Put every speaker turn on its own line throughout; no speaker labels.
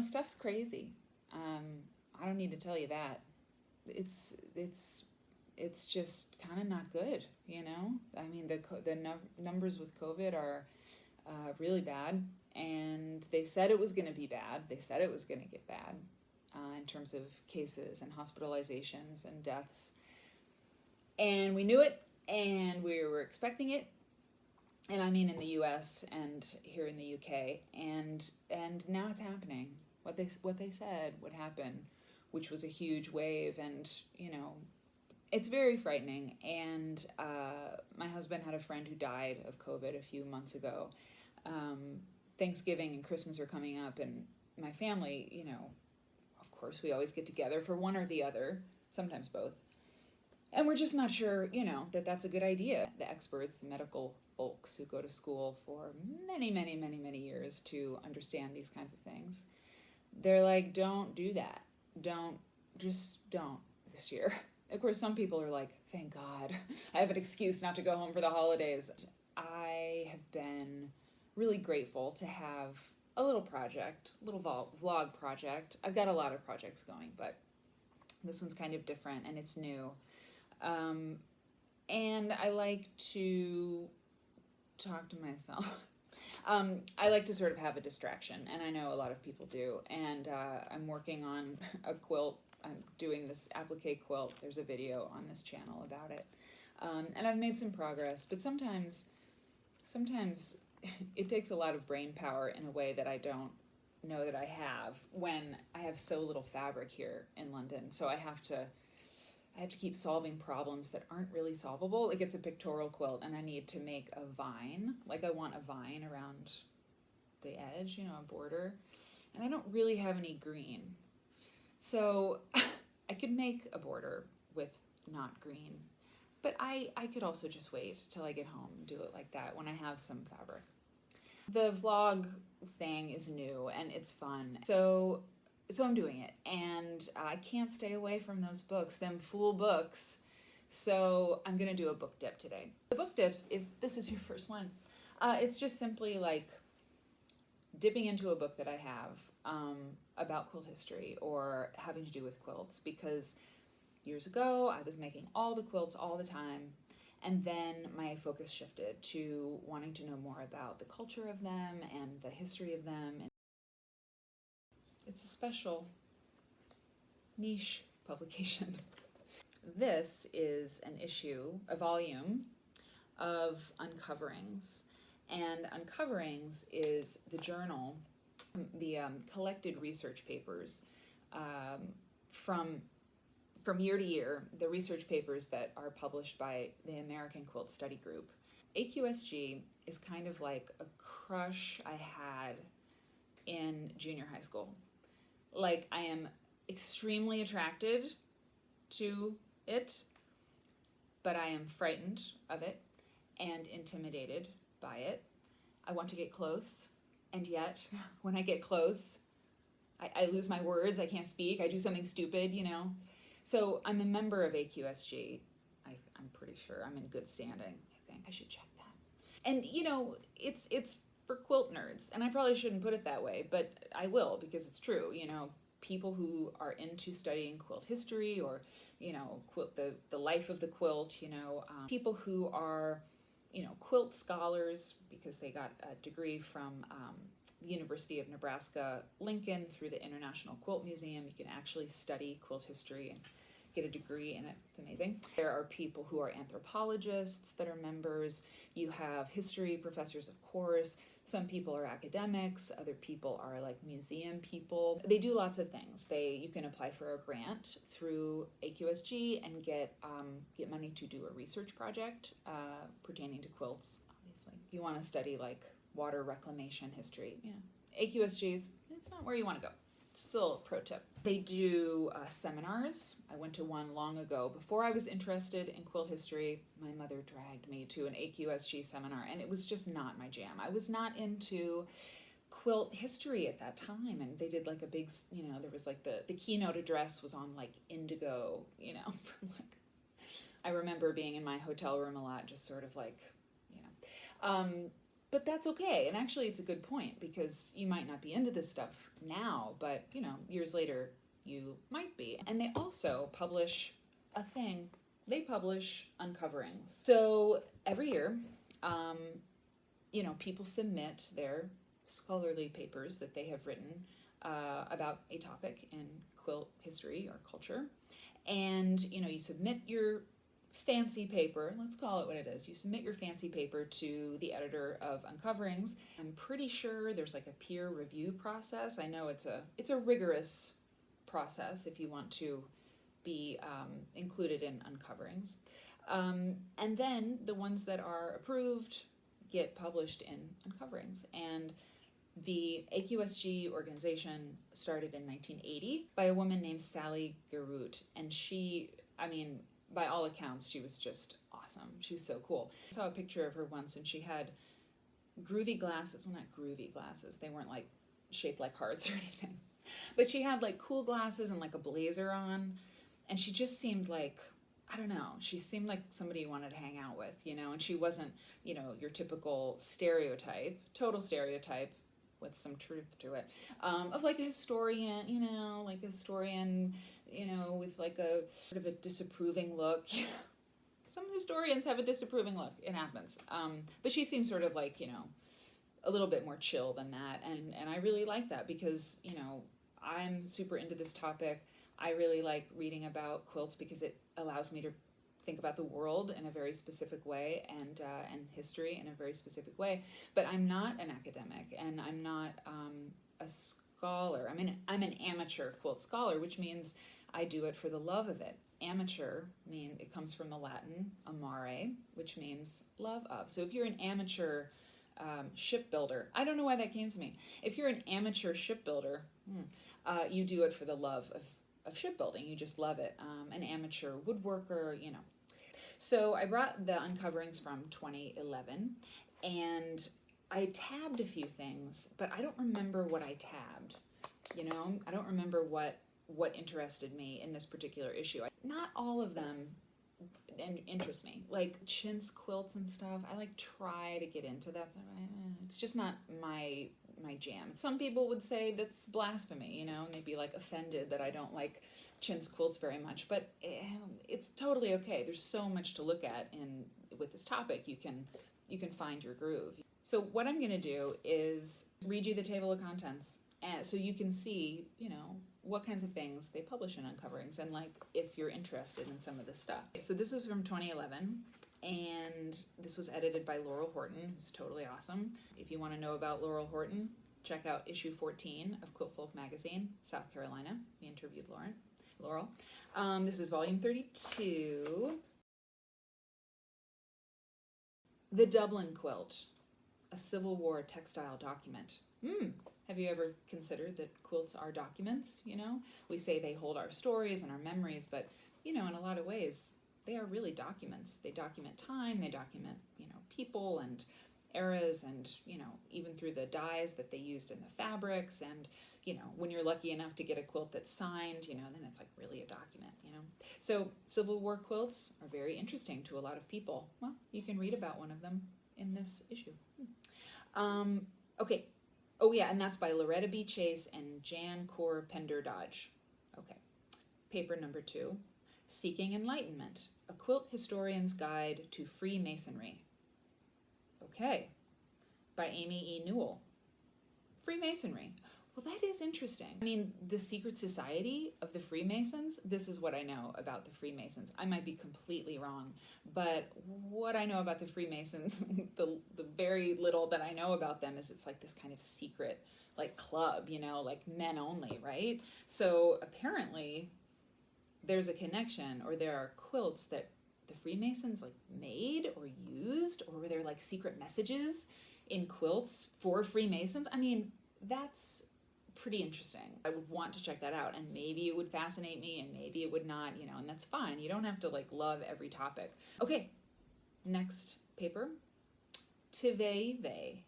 stuff's crazy. I don't need to tell you that. It's just kind of not good, I mean, the numbers with COVID are really bad, and they said it was going to be bad. They said it was going to get bad in terms of cases and hospitalizations and deaths. And we knew it, and we were expecting it. And I mean in the US and here in the UK, and now it's happening. What they said would happen, which was a huge wave, and it's very frightening. And my husband had a friend who died of COVID a few months ago. Thanksgiving and Christmas are coming up, and my family, of course, we always get together for one or the other, sometimes both. And we're just not sure, that that's a good idea. The experts, the medical folks who go to school for many, many, many, many years to understand these kinds of things, they're like, don't do that. Don't this year. Of course, some people are like, thank God, I have an excuse not to go home for the holidays. I have been really grateful to have a little project, a little vlog project. I've got a lot of projects going, but this one's kind of different and it's new. And I like to talk to myself. I like to sort of have a distraction, and I know a lot of people do. And I'm working on a quilt. I'm doing this applique quilt. There's a video on this channel about it. And I've made some progress, but sometimes it takes a lot of brain power in a way that I don't know that I have when I have so little fabric here in London. So I have to keep solving problems that aren't really solvable. Like, it's a pictorial quilt, and I need to make a vine. Like, I want a vine around the edge, a border. And I don't really have any green. So I could make a border with not green. But I could also just wait till I get home and do it like that when I have some fabric. The vlog thing is new, and it's fun. So I'm doing it, and I can't stay away from those books, them fool books. So I'm going to do a book dip today. The book dips, if this is your first one, it's just simply like dipping into a book that I have about quilt history or having to do with quilts, because years ago I was making all the quilts all the time, and then my focus shifted to wanting to know more about the culture of them and the history of them. It's a special niche publication. This is an issue, a volume of Uncoverings. And Uncoverings is the journal, the collected research papers from year to year, the research papers that are published by the American Quilt Study Group. AQSG is kind of like a crush I had in junior high school. Like, I am extremely attracted to it, but I am frightened of it and intimidated by it. I want to get close, and yet when I get close, I lose my words, I can't speak, I do something stupid, So I'm a member of AQSG. I'm pretty sure I'm in good standing. I think I should check that. And it's for quilt nerds, and I probably shouldn't put it that way, but I will, because it's true. People who are into studying quilt history or quilt, the life of the quilt, people who are quilt scholars because they got a degree from the University of Nebraska Lincoln through the International Quilt Museum. You can actually study quilt history and get a degree in it. It's amazing. There are people who are anthropologists that are members. You have history professors, of course. Some people are academics. Other people are like museum people. They do lots of things. You can apply for a grant through AQSG and get money to do a research project pertaining to quilts. Obviously, if you want to study like water reclamation history, AQSG's, it's not where you want to go. Still a pro tip. They do seminars. I went to one long ago. Before I was interested in quilt history, my mother dragged me to an AQSG seminar, and it was just not my jam. I was not into quilt history at that time, and they did like a big, there was like the keynote address was on like indigo, I remember being in my hotel room a lot, just sort of like, But that's okay. And actually, it's a good point because you might not be into this stuff now, but years later, you might be. And they also publish a thing. They publish Uncoverings. So every year, people submit their scholarly papers that they have written about a topic in quilt history or culture. And, you submit your fancy paper, let's call it what it is. You submit your fancy paper to the editor of Uncoverings. I'm pretty sure there's like a peer review process. I know it's a rigorous process if you want to be included in Uncoverings. And then the ones that are approved get published in Uncoverings. And the AQSG organization started in 1980 by a woman named Sally Garut. And she, by all accounts, she was just awesome. She was so cool. I saw a picture of her once and she had groovy glasses. Well, not groovy glasses. They weren't like shaped like hearts or anything. But she had like cool glasses and like a blazer on. And she just seemed like, I don't know, she seemed like somebody you wanted to hang out with, and she wasn't, your typical stereotype, total stereotype with some truth to it, of like a historian, with like a sort of a disapproving look. Some historians have a disapproving look. It happens. But she seems sort of like, a little bit more chill than that. And I really like that because, I'm super into this topic. I really like reading about quilts because it allows me to think about the world in a very specific way and history in a very specific way. But I'm not an academic and I'm not a scholar. I'm an amateur quilt scholar, which means I do it for the love of it. Amateur it comes from the Latin amare, which means love of. So if you're an amateur shipbuilder, I don't know why that came to me. If you're an amateur shipbuilder, you do it for the love of shipbuilding. You just love it. An amateur woodworker, So I brought the Uncoverings from 2011 and I tabbed a few things, but I don't remember what I tabbed. I don't remember what interested me in this particular issue. Not all of them interest me. Like chintz quilts and stuff, I like try to get into that. It's just not my jam. Some people would say that's blasphemy, and they'd be like offended that I don't like chintz quilts very much, but it's totally okay. There's so much to look at with this topic. You can find your groove. So what I'm going to do is read you the table of contents, and so you can see, what kinds of things they publish in Uncoverings, and like if you're interested in some of this stuff. So this was from 2011. And this was edited by Laurel Horton, who's totally awesome. If you want to know about Laurel Horton, check out issue 14 of Quilt Folk Magazine, South Carolina. We interviewed Laurel. This is volume 32. The Dublin Quilt, a Civil War textile document. Have you ever considered that quilts are documents? We say they hold our stories and our memories, but, in a lot of ways, they are really documents. They document time, they document, people and eras and, even through the dyes that they used in the fabrics. And, when you're lucky enough to get a quilt that's signed, then it's like really a document, So Civil War quilts are very interesting to a lot of people. Well, you can read about one of them in this issue. Okay. Oh yeah, and that's by Loretta B. Chase and Jan Cor Pender Dodge. Okay. Paper number 2. Seeking Enlightenment, a Quilt Historian's Guide to Freemasonry. Okay, by Amy E. Newell. Freemasonry. Well, that is interesting. The secret society of the Freemasons, this is what I know about the Freemasons. I might be completely wrong, but what I know about the Freemasons, the very little that I know about them is it's like this kind of secret, like club, like men only, right? So apparently there's a connection, or there are quilts that the Freemasons like made or used, or were there like secret messages in quilts for Freemasons? That's pretty interesting. I would want to check that out, and maybe it would fascinate me and maybe it would not, and that's fine. You don't have to like love every topic. Okay, next paper. Tiveve.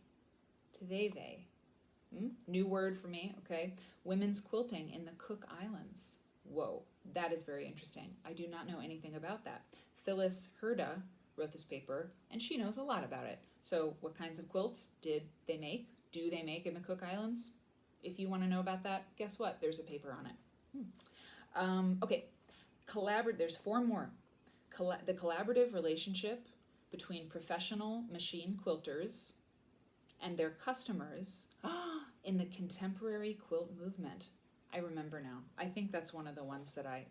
New word for me, okay? Women's quilting in the Cook Islands. Whoa, that is very interesting. I do not know anything about that. Phyllis Herda wrote this paper, and she knows a lot about it. So what kinds of quilts did they make? Do they make in the Cook Islands? If you want to know about that, guess what? There's a paper on it. Okay, there's 4 more. The collaborative relationship between professional machine quilters and their customers in the contemporary quilt movement. I remember now. I think that's one of the ones that I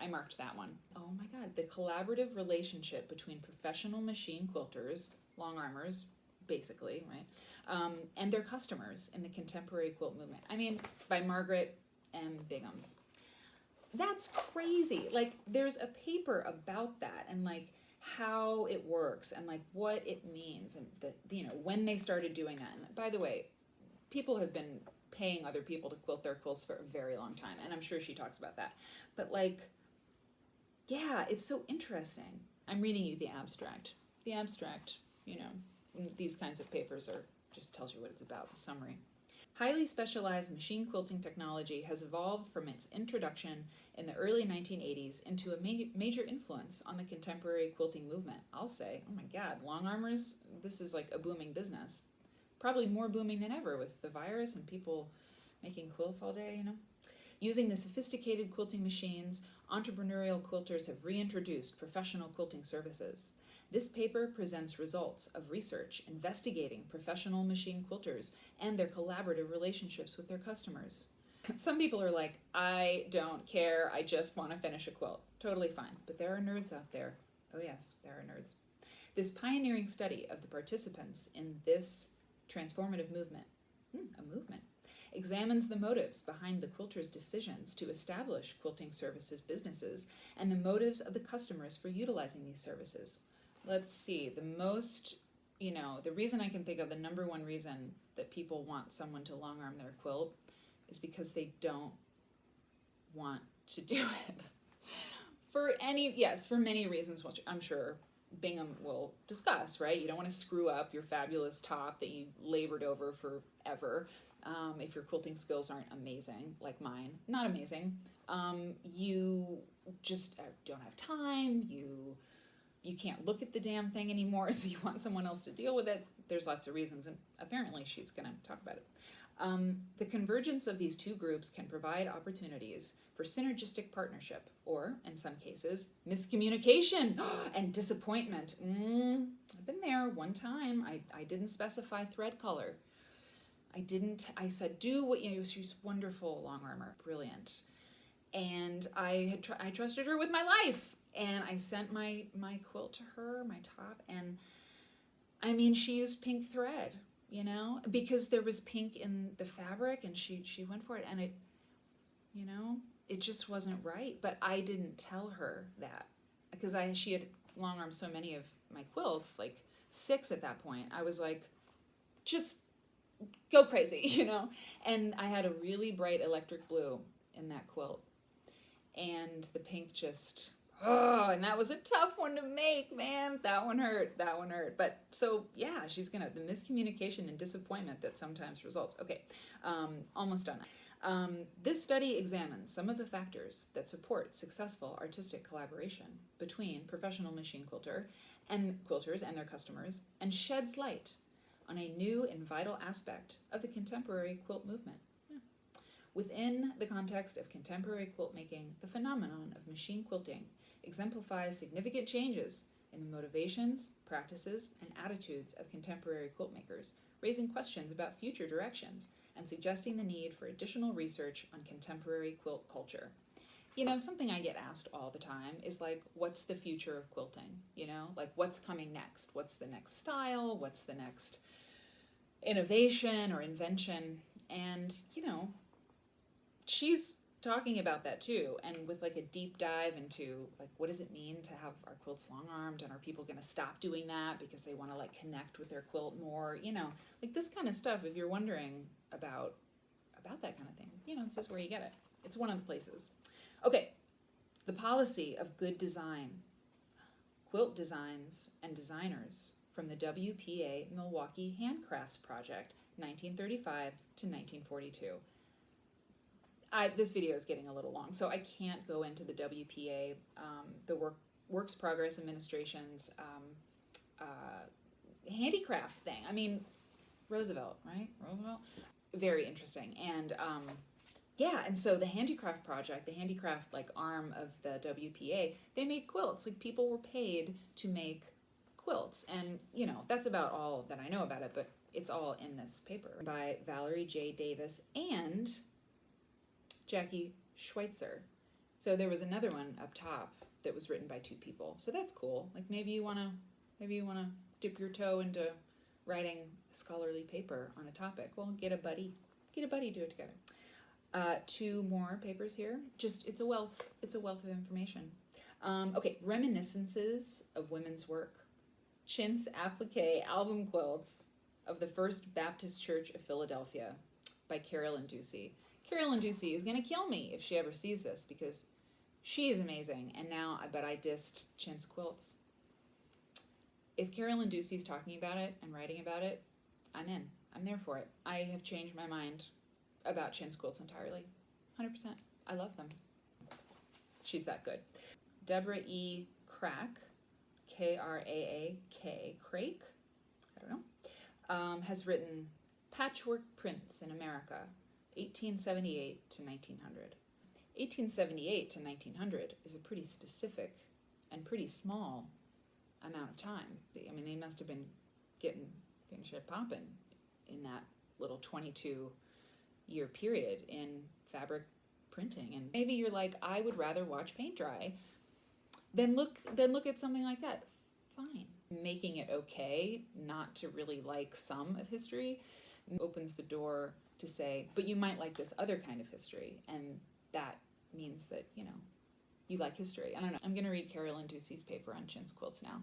marked that one. Oh my God, the collaborative relationship between professional machine quilters, long armers, basically, right, and their customers in the contemporary quilt movement. I mean, by Margaret M. Bingham. That's crazy. Like, there's a paper about that, and like how it works, and like what it means, and when they started doing that. And by the way, people have been paying other people to quilt their quilts for a very long time, and I'm sure she talks about that. But like, yeah, it's so interesting. I'm reading you the abstract. The abstract, these kinds of papers just tells you what it's about, the summary. Highly specialized machine quilting technology has evolved from its introduction in the early 1980s into a major influence on the contemporary quilting movement. I'll say, oh my God, long armers, this is like a booming business. Probably more booming than ever with the virus and people making quilts all day, Using the sophisticated quilting machines, entrepreneurial quilters have reintroduced professional quilting services. This paper presents results of research investigating professional machine quilters and their collaborative relationships with their customers. Some people are like, I don't care, I just want to finish a quilt. Totally fine, but there are nerds out there. Oh yes, there are nerds. This pioneering study of the participants in this transformative movement, a movement, examines the motives behind the quilters' decisions to establish quilting services businesses and the motives of the customers for utilizing these services. Let's see, the reason I can think of, the number one reason that people want someone to long arm their quilt is because they don't want to do it. For many reasons, which I'm sure Bingham will discuss, right? You don't want to screw up your fabulous top that you labored over forever. If your quilting skills aren't amazing, like mine, not amazing, you just don't have time, you can't look at the damn thing anymore, so you want someone else to deal with it. There's lots of reasons, and apparently she's going to talk about it. The convergence of these two groups can provide opportunities for synergistic partnership, or, in some cases, miscommunication and disappointment. I've been there one time. I didn't specify thread color. I said, do what, she's wonderful long armor, brilliant. And I trusted her with my life. And I sent my quilt to her, my top, and I mean, she used pink thread, because there was pink in the fabric, and she went for it, and it just wasn't right. But I didn't tell her that, because she had long armed so many of my quilts, like 6 at that point. I was like, just go crazy, and I had a really bright electric blue in that quilt, and the pink just, and that was a tough one to make, man. That one hurt. But so, yeah, the miscommunication and disappointment that sometimes results. Okay, almost done. This study examines some of the factors that support successful artistic collaboration between professional machine quilters and their customers, and sheds light on a new and vital aspect of the contemporary quilt movement. Within the context of contemporary quilt making, the phenomenon of machine quilting exemplifies significant changes in the motivations, practices, and attitudes of contemporary quilt makers, raising questions about future directions and suggesting the need for additional research on contemporary quilt culture. Something I get asked all the time is like, what's the future of quilting? Like, what's coming next? What's the next style? What's the next innovation or invention? And, she's talking about that too, and with like a deep dive into like, what does it mean to have our quilts long armed, and are people going to stop doing that because they want to like connect with their quilt more, like this kind of stuff. If you're wondering about that kind of thing, this is where you get it. It's one of the places. Okay, the policy of good design, quilt designs and designers from the WPA Milwaukee Handcrafts Project, 1935 to 1942. This video is getting a little long, so I can't go into the WPA, the work Works Progress Administration's handicraft thing. I mean, Roosevelt, right? Roosevelt? Very interesting. And yeah, and so the handicraft project, the handicraft like arm of the WPA, they made quilts. Like people were paid to make quilts. And, you know, that's about all that I know about it, but it's all in this paper by Valerie J. Davis and Jackie Schweitzer. So there was another one up top that was written by 2 people. So that's cool. Like maybe you wanna dip your toe into writing a scholarly paper on a topic. Well, get a buddy, do it together. 2 more papers here. Just it's a wealth of information. Okay, reminiscences of women's work. Chintz applique album quilts of the First Baptist Church of Philadelphia by Carolyn Ducey. Carolyn Ducey is gonna kill me if she ever sees this because she is amazing, and now I bet I dissed chintz quilts. If Carolyn Ducey's talking about it and writing about it, I'm in. I'm there for it. I have changed my mind about chintz quilts entirely. 100%. I love them. She's that good. Deborah E. Crack, K-R-A-A-K, Crake, I don't know, has written Patchwork Prints in America, 1878 to 1900. 1878 to 1900 is a pretty specific and pretty small amount of time. I mean, they must have been getting shit popping in that little 22-year period in fabric printing. And maybe you're like, I would rather watch paint dry than look at something like that. Fine. Making it okay not to really like some of history opens the door to say, but you might like this other kind of history, and that means that, you know, you like history. I don't know. I'm going to read Carolyn Ducey's paper on chintz quilts now.